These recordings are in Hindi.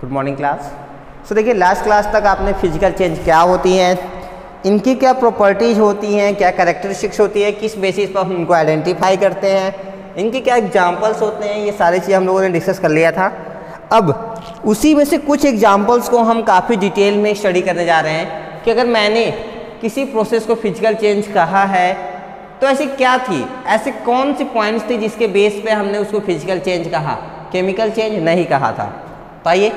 Good morning class. सो देखिए लास्ट क्लास तक आपने फिजिकल चेंज क्या होती हैं, इनकी क्या प्रॉपर्टीज होती हैं, क्या कैरेक्टरिस्टिक्स होती है, किस बेसिस पर हम इनको आइडेंटिफाई करते हैं, इनके क्या एग्जांपल्स होते हैं, ये सारी चीज़ हम लोगों ने डिस्कस कर लिया था। अब उसी में से कुछ एग्जांपल्स को हम काफ़ी डिटेल में स्टडी करने जा रहे हैं कि अगर मैंने किसी प्रोसेस को फिजिकल चेंज कहा है तो ऐसी क्या थी, ऐसे कौन सी पॉइंट्स थी जिसके बेस पे हमने उसको फिजिकल चेंज कहा, केमिकल चेंज नहीं कहा था। तो आइए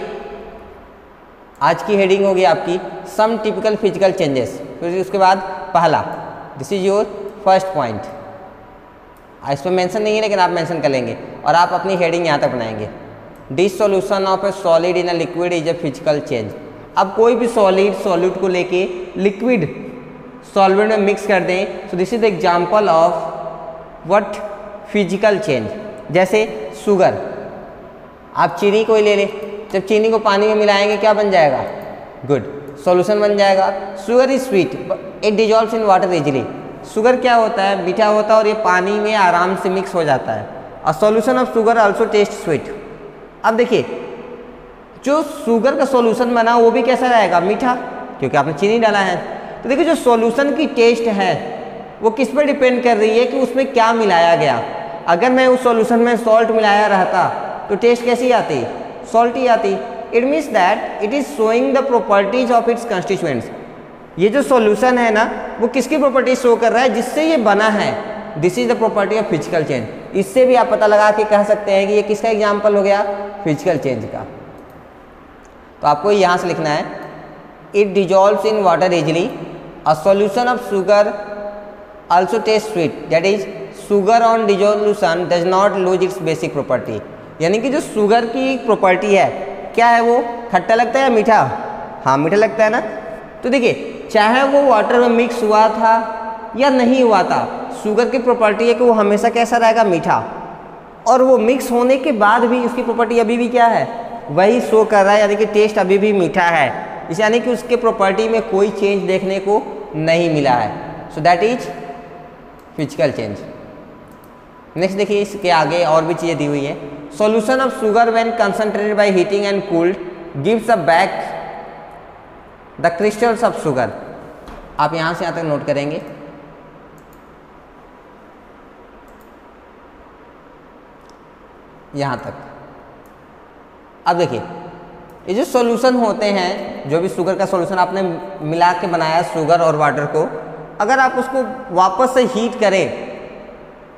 आज की हेडिंग होगी आपकी सम टिपिकल फिजिकल चेंजेस। फिर उसके बाद पहला, this is your first point. इस पर मेंशन नहीं है लेकिन आप मेंशन कर लेंगे और आप अपनी हेडिंग यहाँ तक बनाएंगे। Dissolution of a solid in a liquid is a physical change. अब कोई भी सॉलिड को लेके लिक्विड सॉल्वेंट में मिक्स कर दें, so this is the example of what physical change. जैसे शुगर, आप चीनी को ही ले लें, जब चीनी को पानी में मिलाएंगे क्या बन जाएगा, गुड सॉल्यूशन बन जाएगा। Sugar is sweet, it dissolves in water easily. Sugar क्या होता है, मीठा होता है और ये पानी में आराम से मिक्स हो जाता है। और solution of sugar also test sweet. अब देखिए जो शुगर का सॉल्यूशन बना वो भी कैसा रहेगा, मीठा, क्योंकि आपने चीनी डाला है। तो देखिए जो सॉल्यूशन की टेस्ट है वो किस पर डिपेंड कर रही है कि उसमें क्या मिलाया गया। अगर मैं उस सॉल्यूशन में सॉल्ट मिलाया रहता तो टेस्ट कैसी आती, सॉल्टी आती। It means that it is showing the properties of its constituents. ये जो सॉल्यूशन है ना वो किसकी प्रॉपर्टी शो कर रहा है, जिससे ये बना है। This is the property of physical change. इससे भी आप पता लगा के कह सकते हैं कि ये किसका एग्जाम्पल हो गया, फिजिकल चेंज का। तो आपको यहाँ से लिखना है, it dissolves in water easily, a solution of sugar also test sweet, that is sugar on dissolution does not lose its basic property. यानी कि जो शुगर की प्रॉपर्टी है क्या है, वो खट्टा लगता है या मीठा, हाँ मीठा लगता है ना। तो देखिए चाहे वो वाटर में मिक्स हुआ था या नहीं हुआ था, शुगर की प्रॉपर्टी है कि वो हमेशा कैसा रहेगा, मीठा। और वो मिक्स होने के बाद भी उसकी प्रॉपर्टी अभी भी क्या है, वही शो कर रहा है, यानी कि टेस्ट अभी भी मीठा है। इस यानी कि उसके प्रॉपर्टी में कोई चेंज देखने को नहीं मिला है। So that is physical change. Next देखिए इसके आगे और भी चीज़ें दी हुई है। Solution of sugar when concentrated by heating and cooled gives a back the crystals of sugar. आप यहाँ से यहाँ तक नोट करेंगे। यहाँ तक अब देखिए ये जो सॉल्यूशन होते हैं, जो भी शुगर का सॉल्यूशन आपने मिला के बनाया शुगर और वाटर को, अगर आप उसको वापस से हीट करें,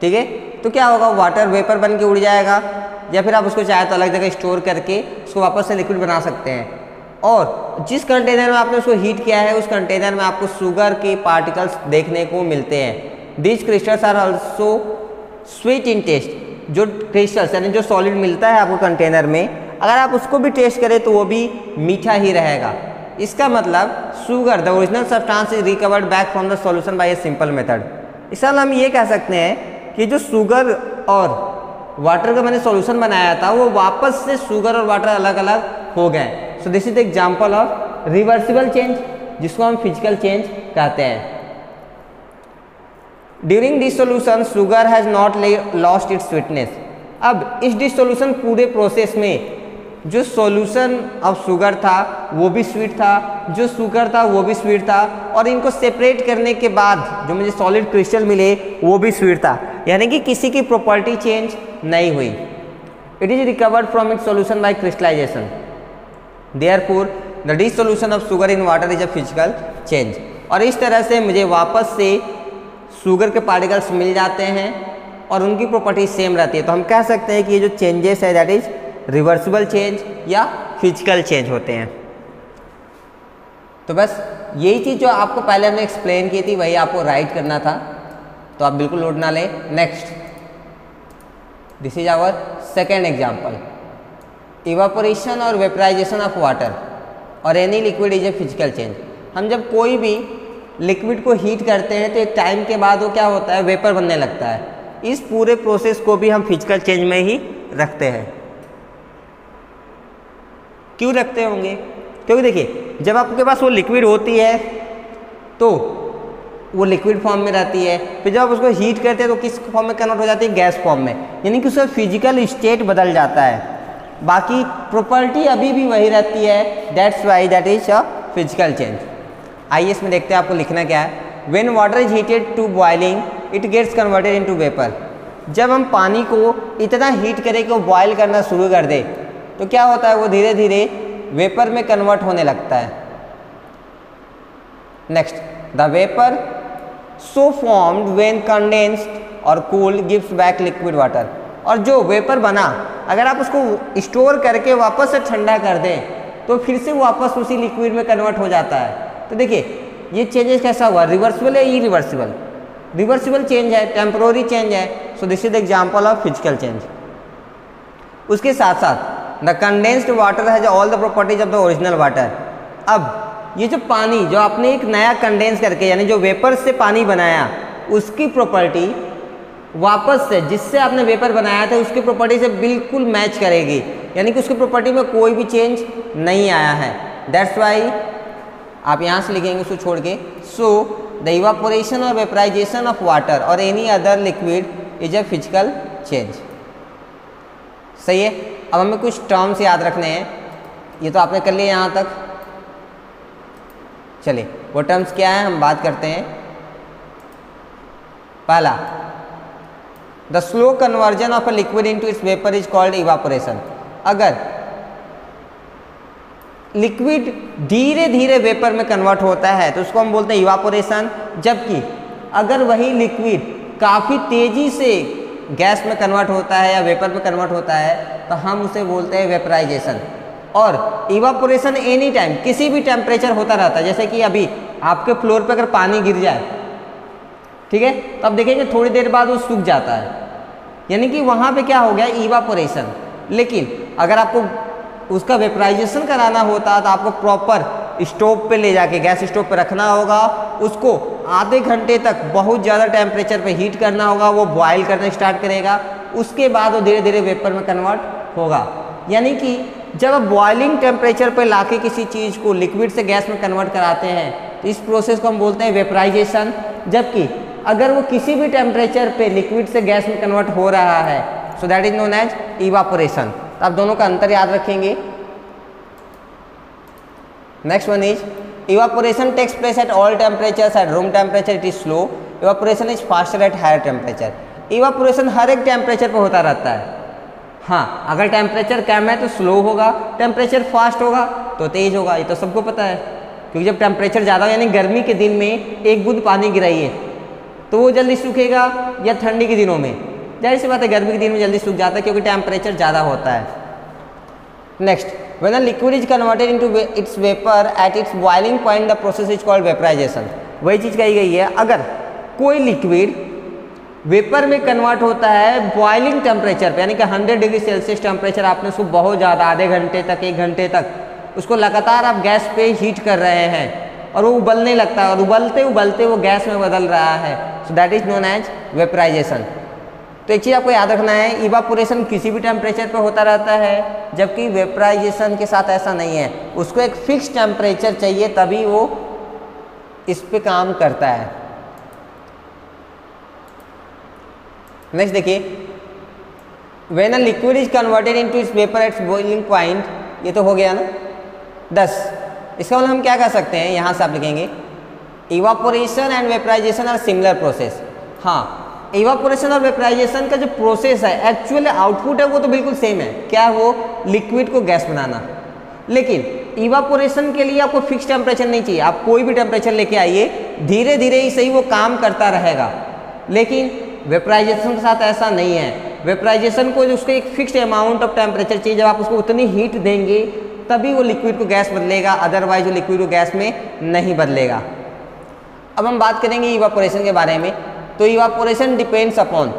ठीक है, तो क्या होगा, वाटर वेपर बन के उड़ जाएगा, या फिर आप उसको चाहे तो अलग जगह स्टोर करके उसको वापस से लिक्विड बना सकते हैं। और जिस कंटेनर में आपने उसको हीट किया है उस कंटेनर में आपको शुगर के पार्टिकल्स देखने को मिलते हैं। These crystals are also sweet in taste. जो क्रिस्टल्स यानी जो सॉलिड मिलता है आपको कंटेनर में, अगर आप उसको भी टेस्ट करें तो वो भी मीठा ही रहेगा। इसका मतलब sugar the original substance is recovered back from the solution bye a simple method. इस साल हम ये कह सकते हैं कि जो शुगर और वाटर का मैंने सॉल्यूशन बनाया था वो वापस से शुगर और वाटर अलग अलग हो गए। So this is the example of reversible change, जिसको हम फिजिकल चेंज कहते हैं। During dissolution sugar has not lost its sweetness. अब इस डिसोल्यूशन पूरे प्रोसेस में जो सॉल्यूशन ऑफ शुगर था वो भी स्वीट था, जो शुगर था वो भी स्वीट था, और इनको सेपरेट करने के बाद जो मुझे सॉलिड क्रिस्टल मिले वो भी स्वीट था। यानी कि किसी की प्रॉपर्टी चेंज नहीं हुई। It is recovered from its solution by crystallisation. Therefore the dissolution of sugar in water is a physical change. और इस तरह से मुझे वापस से शुगर के पार्टिकल्स मिल जाते हैं और उनकी प्रॉपर्टी सेम रहती है। तो हम कह सकते हैं कि ये जो चेंजेस है दैट इज रिवर्सिबल चेंज या फिजिकल चेंज होते हैं। तो बस यही चीज़ जो आपको पहले हमने एक्सप्लेन की थी वही आपको राइट करना था, तो आप बिल्कुल लोड ना लें। Next, this is our second example. Evaporation और vaporisation of water or any liquid is a physical change. हम जब कोई भी लिक्विड को हीट करते हैं तो एक टाइम के बाद वो क्या होता है, वेपर बनने लगता है। इस पूरे प्रोसेस को भी हम फिजिकल चेंज में ही रखते हैं। क्यों रखते होंगे, क्योंकि देखिए जब आपके पास वो लिक्विड होती है तो वो लिक्विड फॉर्म में रहती है, फिर जब आप उसको हीट करते हैं तो किस फॉर्म में कन्वर्ट हो जाती है, गैस फॉर्म में। यानी कि उसका फिजिकल स्टेट बदल जाता है। बाकी प्रॉपर्टी अभी भी वही रहती है, that's why that is a physical change. आइए इसमें देखते हैं आपको लिखना क्या है। When water is heated to boiling it gets converted into vapour. जब हम पानी को इतना हीट करें कि वो बॉयल करना शुरू कर दे तो क्या होता है, वो धीरे धीरे वेपर में कन्वर्ट होने लगता है। Next, the vapour so formed when condensed और cooled gives back liquid water. और जो वेपर बना अगर आप उसको स्टोर करके वापस से ठंडा कर दें तो फिर से वापस उसी लिक्विड में कन्वर्ट हो जाता है। तो देखिए ये चेंजेस कैसा हुआ, रिवर्सिबल है इरिवर्सिबल? रिवर्सिबल चेंज है, टेम्पररी चेंज है। So this is the example of physical change. उसके साथ साथ the condensed water has all the properties of the original water. अब ये जो पानी जो आपने एक नया कंडेंस करके यानी जो वेपर से पानी बनाया उसकी प्रॉपर्टी वापस से जिससे आपने वेपर बनाया था उसकी प्रॉपर्टी से बिल्कुल मैच करेगी, यानी कि उसकी प्रॉपर्टी में कोई भी चेंज नहीं आया है। दैट्स वाई आप यहाँ से लिखेंगे उसको छोड़ के, सो द इवापोरेशन और vaporisation of water or any other liquid is a physical change. सही है। अब हमें कुछ टर्म्स याद रखने हैं, ये तो आपने कर लिया यहाँ तक। चलिए वो टर्म्स क्या है हम बात करते हैं। पहला, the slow conversion of a liquid into its vapour is called evaporation. अगर लिक्विड धीरे धीरे वेपर में कन्वर्ट होता है तो उसको हम बोलते हैं इवापोरेशन, जबकि अगर वही लिक्विड काफ़ी तेज़ी से गैस में कन्वर्ट होता है या वेपर में कन्वर्ट होता है तो हम उसे बोलते हैं वेपराइजेशन। और इवापोरेशन एनी टाइम किसी भी टेम्परेचर होता रहता है। जैसे कि अभी आपके फ्लोर पे अगर पानी गिर जाए, ठीक है, तो आप देखेंगे थोड़ी देर बाद वो सूख जाता है, यानी कि वहाँ पे क्या हो गया, इवापोरेशन। लेकिन अगर आपको उसका वेपराइजेशन कराना होता तो आपको प्रॉपर स्टोव पे ले जाके गैस स्टोव पे रखना होगा, उसको आधे घंटे तक बहुत ज़्यादा टेम्परेचर पे हीट करना होगा, वो बॉयल करना स्टार्ट करेगा, उसके बाद वो धीरे धीरे वेपर में कन्वर्ट होगा। यानी कि जब आप बॉइलिंग टेम्परेचर पे लाके किसी चीज़ को लिक्विड से गैस में कन्वर्ट कराते हैं तो इस प्रोसेस को हम बोलते हैं वेपराइजेशन। जबकि अगर वो किसी भी टेम्परेचर पे लिक्विड से गैस में कन्वर्ट हो रहा है so that is known as evaporation. तो आप दोनों का अंतर याद रखेंगे। Next one is evaporation takes place at all temperatures. At room temperature it is slow, evaporation is faster at higher temperature. Evaporation हर एक टेम्परेचर पे होता रहता है। हाँ, अगर टेम्परेचर कम है तो स्लो होगा, टेम्परेचर फास्ट होगा तो तेज होगा, ये तो सबको पता है। क्योंकि जब टेम्परेचर ज़्यादा हो, यानी गर्मी के दिन में एक बूंद पानी गिराइए तो वो जल्दी सूखेगा, या ठंडी के दिनों में, जाहिर सी बात है गर्मी के दिन में जल्दी सूख जाता है क्योंकि टेम्परेचर ज़्यादा होता है। Next, when a liquid is converted into its vapour at its boiling point the process is called vaporisation. वही चीज़ कही गई है, अगर कोई लिक्विड वेपर में कन्वर्ट होता है बॉइलिंग टेम्परेचर पे, यानी कि 100 डिग्री सेल्सियस टेम्परेचर, आपने उसको बहुत ज़्यादा आधे घंटे तक 1 घंटे तक उसको लगातार आप गैस पे हीट कर रहे हैं और वो उबलने लगता है और उबलते उबलते वो गैस में बदल रहा है, so that is known as vaporisation. तो एक चीज़ आपको याद रखना है, इवापोरेशन किसी भी टेम्परेचर पे होता रहता है, जबकि वेपराइजेशन के साथ ऐसा नहीं है, उसको एक फिक्स टेम्परेचर चाहिए तभी वो इस पे काम करता है। नेक्स्ट देखिए, when a liquid is converted into its vapour eight boiling point, ये तो हो गया ना 10। इसका मतलब हम क्या कर सकते हैं, यहाँ से आप लिखेंगे evaporation and vaporisation are similar process. हाँ, इवापोरेशन और वेपराइजेशन का जो प्रोसेस है, एक्चुअल आउटपुट है वो तो बिल्कुल सेम है, क्या है वो, लिक्विड को गैस बनाना। लेकिन इवापोरेशन के लिए आपको फिक्स टेम्परेचर नहीं चाहिए, आप कोई भी टेम्परेचर लेके आइए, धीरे धीरे ही सही वो काम करता रहेगा। लेकिन वेपराइजेशन के साथ ऐसा नहीं है, वेपराइजेशन को जो उसको एक फिक्स्ड अमाउंट ऑफ टेम्परेचर चाहिए, जब आप उसको उतनी हीट देंगे तभी वो लिक्विड को गैस बदलेगा, अदरवाइज वो लिक्विड को गैस में नहीं बदलेगा। अब हम बात करेंगे इवापोरेशन के बारे में। तो इवापोरेशन डिपेंड्स अपॉन,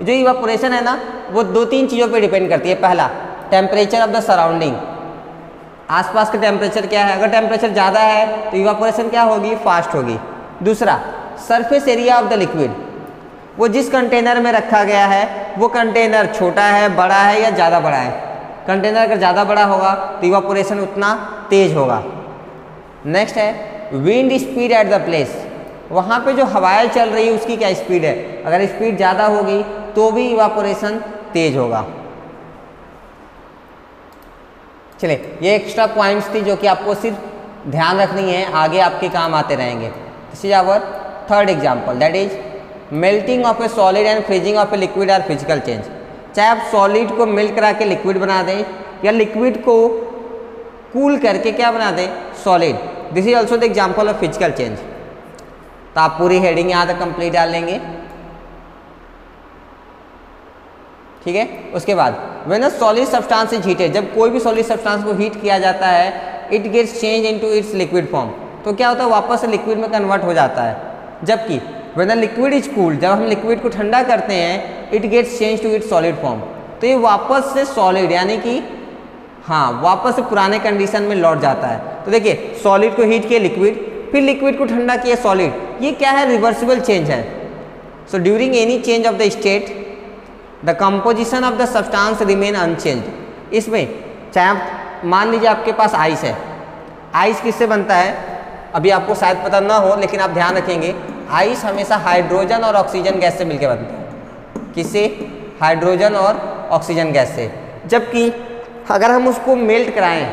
जो इवापोरेशन है ना वो 2-3 चीज़ों पे डिपेंड करती है। पहला, टेम्परेचर ऑफ द सराउंडिंग, आसपास का टेम्परेचर क्या है, अगर टेम्परेचर ज़्यादा है तो इवापोरेशन क्या होगी, फास्ट होगी। दूसरा, surface area of the liquid, वो जिस कंटेनर में रखा गया है वो कंटेनर छोटा है, बड़ा है या ज़्यादा बड़ा है। कंटेनर अगर ज़्यादा बड़ा होगा तो इवापोरेशन उतना तेज होगा। नेक्स्ट है wind speed at the place, वहाँ पे जो हवाएं चल रही है उसकी क्या स्पीड है, अगर स्पीड ज़्यादा होगी तो भी इवापोरेशन तेज होगा। चलिए ये एक्स्ट्रा पॉइंट्स थी जो कि आपको सिर्फ ध्यान रखनी है, आगे आपके काम आते रहेंगे। This is our third example, that is melting of a solid and freezing of a liquid are physical change. चाहे आप सॉलिड को मेल्ट करा के लिक्विड बना दें या लिक्विड को कूल करके क्या बना दें, solid, this is also the example of physical change. तो आप पूरी हेडिंग यहाँ तक कंप्लीट डाल लेंगे। ठीक है, उसके बाद when a solid substance is heated, जब कोई भी सॉलिड सब्सटेंस को हीट किया जाता है, it gets change into its liquid form, तो क्या होता है, वापस से लिक्विड में कन्वर्ट हो जाता है। जबकि when a liquid is cooled, जब हम लिक्विड को ठंडा करते हैं, it gets change to its solid form, तो ये वापस से सॉलिड यानी कि हाँ वापस से पुराने कंडीशन में लौट जाता है। तो देखिए सॉलिड को हीट किया लिक्विड, फिर लिक्विड को ठंडा किया सॉलिड, ये क्या है, रिवर्सिबल चेंज है। So during any change of the state the composition of the substance remain unchanged. इसमें चाहे आप मान लीजिए आपके पास आइस है, आइस किससे बनता है, अभी आपको शायद पता ना हो लेकिन आप ध्यान रखेंगे, आइस हमेशा हाइड्रोजन और ऑक्सीजन गैस से मिलकर बनता है। किससे, हाइड्रोजन और ऑक्सीजन गैस से। जबकि अगर हम उसको मेल्ट कराएं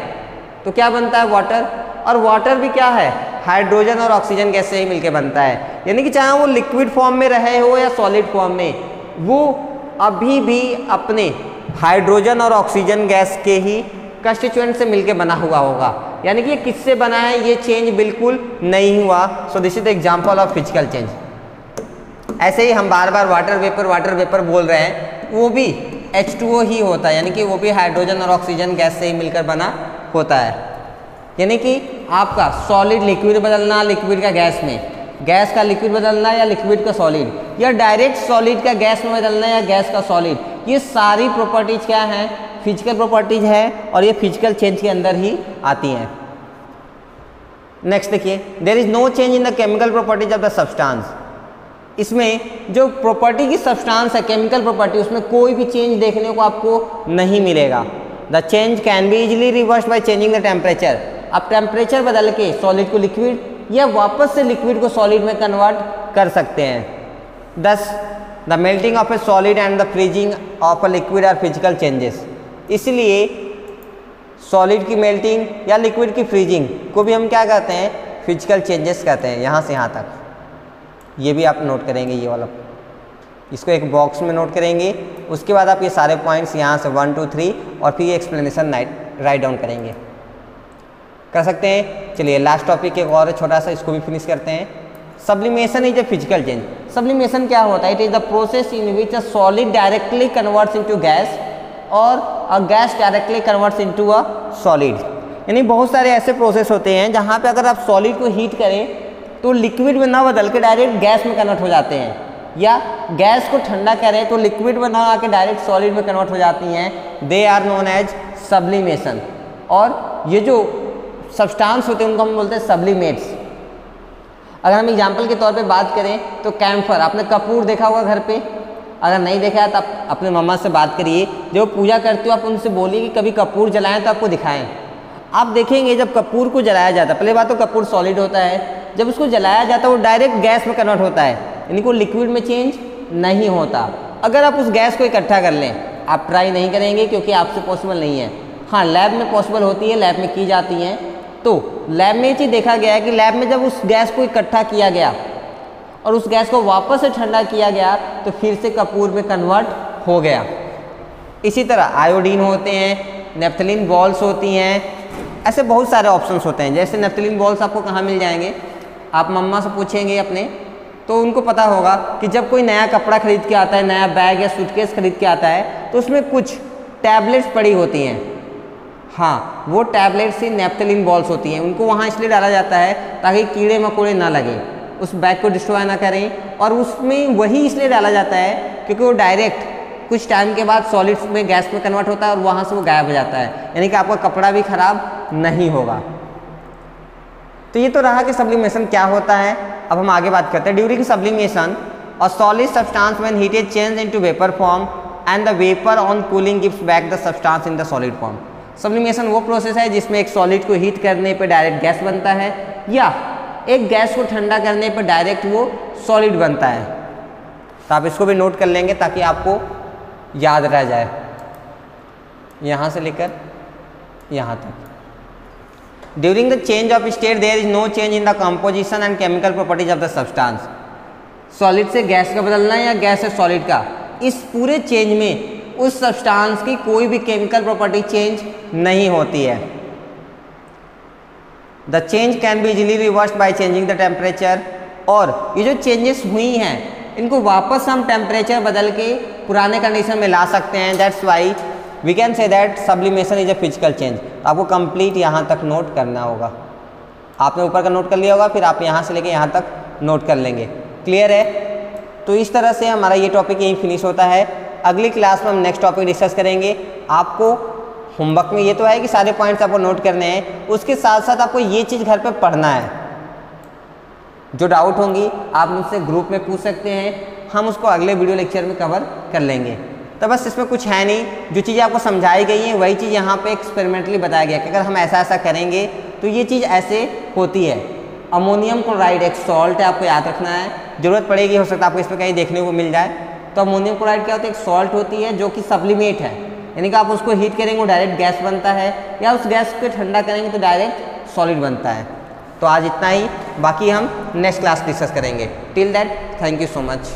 तो क्या बनता है, वाटर, और वाटर भी क्या है, हाइड्रोजन और ऑक्सीजन गैस से ही मिलकर बनता है। यानी कि चाहे वो लिक्विड फॉर्म में रहे हो या सॉलिड फॉर्म में, वो अभी भी अपने हाइड्रोजन और ऑक्सीजन गैस के ही कंस्टिट्यूएंट से मिलकर बना हुआ होगा। यानी कि ये किससे बना है, ये चेंज बिल्कुल नहीं हुआ। So this is the example of physical change. ऐसे ही हम बार बार वाटर वेपर बोल रहे हैं, वो भी H2O ही होता है, यानी कि वो भी हाइड्रोजन और ऑक्सीजन गैस से ही मिलकर बना होता है। यानी कि आपका सॉलिड लिक्विड बदलना, लिक्विड का गैस में, गैस का लिक्विड बदलना या लिक्विड का सॉलिड, या डायरेक्ट सॉलिड का गैस में बदलना या गैस का सॉलिड, ये सारी प्रॉपर्टीज क्या हैं, फिजिकल प्रॉपर्टीज है, और ये फिजिकल चेंज के अंदर ही आती हैं। नेक्स्ट देखिए, there is no change in the chemical properties of the substance. इसमें जो प्रॉपर्टी की सब्सटेंस है, केमिकल प्रॉपर्टी, उसमें कोई भी चेंज देखने को आपको नहीं मिलेगा। The change can be easily reverse by changing the temperature. आप टेम्परेचर बदल के सॉलिड को लिक्विड या वापस से लिक्विड को सॉलिड में कन्वर्ट कर सकते हैं। Thus the melting of a solid and the freezing of a liquid are physical changes. इसलिए सॉलिड की मेल्टिंग या लिक्विड की फ्रीजिंग को भी हम क्या कहते हैं, फिजिकल चेंजेस कहते हैं। यहाँ से यहाँ तक ये भी आप नोट करेंगे, ये वाला, इसको एक बॉक्स में नोट करेंगे। उसके बाद आप ये सारे पॉइंट्स यहाँ से 1 2 3 और फिर ये एक्सप्लेनेशन राइट डाउन करेंगे, कर सकते हैं। चलिए लास्ट टॉपिक एक और छोटा सा, इसको भी फिनिश करते हैं। Sublimation is a physical change. Sublimation क्या होता है, it is the process in which a solid directly converts into gas और a gas directly converts into a solid. यानी बहुत सारे ऐसे प्रोसेस होते हैं जहाँ पे अगर आप सॉलिड को हीट करें तो लिक्विड में ना बदल के डायरेक्ट गैस में कन्वर्ट हो जाते हैं, या गैस को ठंडा करें तो लिक्विड में ना आके डायरेक्ट सॉलिड में कन्वर्ट हो जाती हैं। They are known as sublimation. और ये जो सब्सटेंस होते हैं उनको हम बोलते हैं सब्लिमेट्स। अगर हम एग्जाम्पल के तौर पे बात करें तो कैम्फर, आपने कपूर देखा होगा घर पे, अगर नहीं देखा है तो आप अपने मम्मा से बात करिए, जो पूजा करते हो आप उनसे बोलिए कि कभी कपूर जलाएं तो आपको दिखाएं। आप देखेंगे जब कपूर को जलाया जाता है, पहले बात तो कपूर सॉलिड होता है, जब उसको जलाया जाता है वो डायरेक्ट गैस में कन्वर्ट होता है, यानी कोई लिक्विड में चेंज नहीं होता। अगर आप उस गैस को इकट्ठा कर लें, आप ट्राई नहीं करेंगे क्योंकि आपसे पॉसिबल नहीं है। हाँ, लैब में पॉसिबल होती है, लैब में की जाती हैं। तो लैब में ये चीज़ देखा गया है कि लैब में जब उस गैस को इकट्ठा किया गया और उस गैस को वापस से ठंडा किया गया तो फिर से कपूर में कन्वर्ट हो गया। इसी तरह आयोडीन होते हैं, नेफ्थलीन बॉल्स होती हैं, ऐसे बहुत सारे ऑप्शंस होते हैं। जैसे नेफ्थलीन बॉल्स आपको कहाँ मिल जाएंगे, आप मम्मा से पूछेंगे अपने तो उनको पता होगा कि जब कोई नया कपड़ा खरीद के आता है, नया बैग या सूटकेस खरीद के आता है तो उसमें कुछ टैबलेट्स पड़ी होती हैं। हाँ, वो टैबलेट्स ही नेफ्थलीन बॉल्स होती हैं। उनको वहाँ इसलिए डाला जाता है ताकि कीड़े मकोड़े ना लगे, उस बैग को डिस्ट्रॉय ना करें। और उसमें वही इसलिए डाला जाता है क्योंकि वो डायरेक्ट कुछ टाइम के बाद सॉलिड्स में, गैस में कन्वर्ट होता है और वहाँ से वो गायब हो जाता है, यानी कि आपका कपड़ा भी खराब नहीं होगा। तो ये तो रहा कि सब्लिमेशन क्या होता है। अब हम आगे बात करते हैं। During sublimation a solid substance when heated change into vapour form and the vapour on cooling gives back the substance in the solid form. Sublimation वो प्रोसेस है जिसमें एक सॉलिड को हीट करने पर डायरेक्ट गैस बनता है, या एक गैस को ठंडा करने पर डायरेक्ट वो सॉलिड बनता है। तो आप इसको भी नोट कर लेंगे ताकि आपको याद रह जाए। यहाँ से लेकर यहाँ तक। During the change of state there is no change in the composition and chemical properties of the substance. Solid से गैस का बदलना या गैस से सॉलिड का, इस पूरे चेंज में उस सब्सटेंस की कोई भी केमिकल प्रॉपर्टी चेंज नहीं होती है। The change can be easily reversed by changing the temperature. और ये जो चेंजेस हुई हैं इनको वापस हम टेम्परेचर बदल के पुराने कंडीशन में ला सकते हैं। That's why we can say that sublimation is a physical change. तो आपको कंप्लीट यहाँ तक नोट करना होगा। आपने ऊपर का नोट कर लिया होगा, फिर आप यहाँ से लेके यहाँ तक नोट कर लेंगे। क्लियर है? तो इस तरह से हमारा ये टॉपिक यहीं फिनिश होता है। अगली क्लास में हम नेक्स्ट टॉपिक डिस्कस करेंगे। आपको होमवर्क में ये तो है कि सारे पॉइंट्स आपको नोट करने हैं, उसके साथ साथ आपको ये चीज़ घर पे पढ़ना है। जो डाउट होंगी आप मुझसे ग्रुप में पूछ सकते हैं, हम उसको अगले वीडियो लेक्चर में कवर कर लेंगे। तो बस इसमें कुछ है नहीं, जो चीज़ें आपको समझाई गई हैं वही चीज़ यहाँ पे एक्सपेरिमेंटली बताया गया कि अगर हम ऐसा ऐसा करेंगे तो ये चीज़ ऐसे होती है। अमोनियम क्लोराइड एक सॉल्ट है, आपको याद रखना है, ज़रूरत पड़ेगी, हो सकता है आपको इसमें कहीं देखने को मिल जाए। तो अमोनियम क्लोराइड क्या होता है? एक सॉल्ट होती है जो कि सब्लिमेट है, यानी कि आप उसको हीट करेंगे वो डायरेक्ट गैस बनता है, या उस गैस को ठंडा करेंगे तो डायरेक्ट सॉलिड बनता है। तो आज इतना ही, बाकी हम नेक्स्ट क्लास डिस्कस करेंगे। Till that thank you so much.